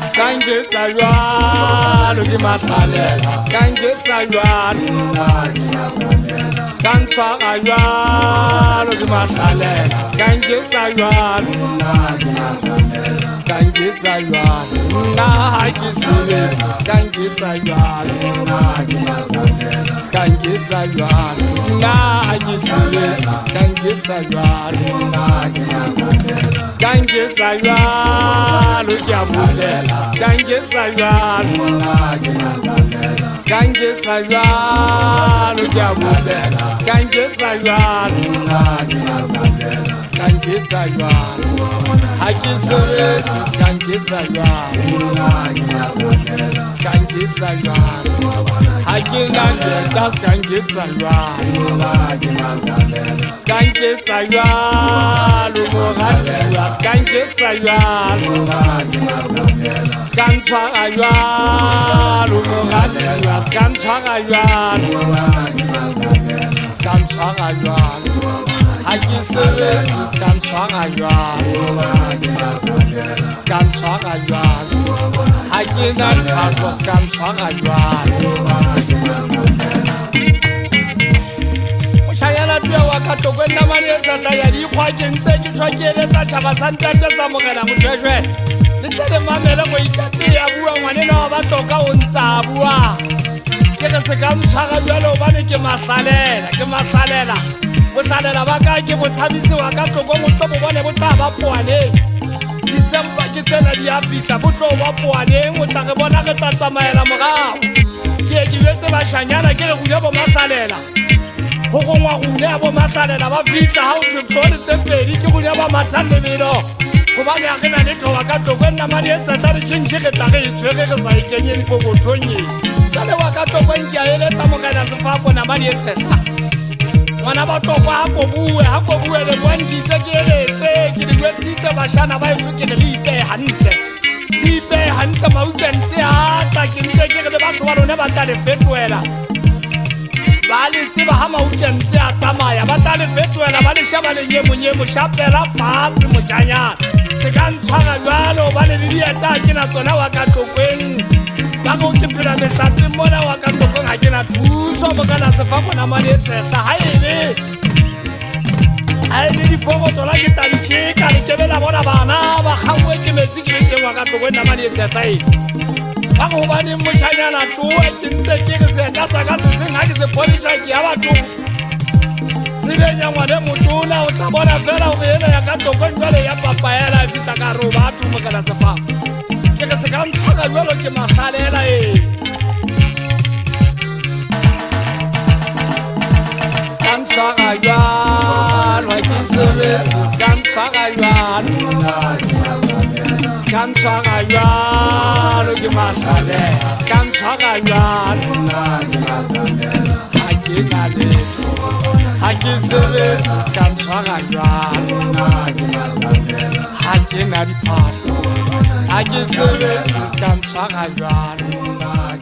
Skange Saywan, look at my talent. Skange Saywan, Skansa Aywan, look at my talent. Skange Saywan, Skange Saywan, Nahakisile, Skange Saywan, Skange Saywan, Nahakisile, Skange Saywan, Skange Saywan, look at my Skange Saywan, Skange Saywan, Skange Saywan, Skange Saywan, Hakisere, Skange Saywan, Skange Saywan, Hakilande, Skange Saywan, Skange Saywan, Skange Saywan, Skansa Aywan, Skansa Aywan, Skansa Aywan, Hakisere, Skansa Aywan, Skansa Aywan, Hakinan Parko Skansa Aywan. Shayala tuya wakato kwenda marieza tayari kwa jinse kichwakele za chabasantata za mugana mutweshwe. Nitele mamela kwa ikati ya buwa mwanena wabatoka unza buwa. Kega seka mchaka yualo wani kimasalela. Musalela waka kimutabisi wakato kwa mutopo wane mutaba puwane. Disemba kitena diapita muto wapuwane mutake bona ketata maela mugao. Kie kiwese bashanyana kile kuyabo masalela. Hoko mwa kune abo masalela wafita hau tuptoni semperi kikune abo matande mino. Kubani akina nito wakato kwenda mariesa tari chinchike take itweke sa ikenye ni kogotonyi. Kale wakato kwenki aeleta mkana sifapo na mariesa. Mwana batokwa hapo buwe le mwangi tekelete. Kiligwetite bashana baisukile lipe hante maukente hata kintekele batu walone batale fetwela. Bali siba hama ukente atamaya batale fetwela bali shabale nyemu shapela fasi mchanya. Sekanchanga yualo bali lilia kina tona wakato kwenye. Bako ukipira mesati mbona wakato kwenye hakina tuso mkana sefapo na mariesa. Haini ni fogo tola kitarichika likebela bona bana bakhawe kimeziki leke wakato kwenda mariesa tai. Bako bani mchanya na tuwe kintekele senda sakasi singaki se politiki abatu. Sibenya mwade mutuna utabona vela ubiyena yakato kwenye ya papayela vitaka robatu mkana sefa. Keke sekanchaka yualo kimakhalela Skansa Aywan, Hakisere, Skansa Aywan, Skansa Aywan, Gimasale, Skansa Aywan, Hakinale, Hakisere, Skansa Aywan, Hakinale Parko, Hakisere, Skansa Aywan.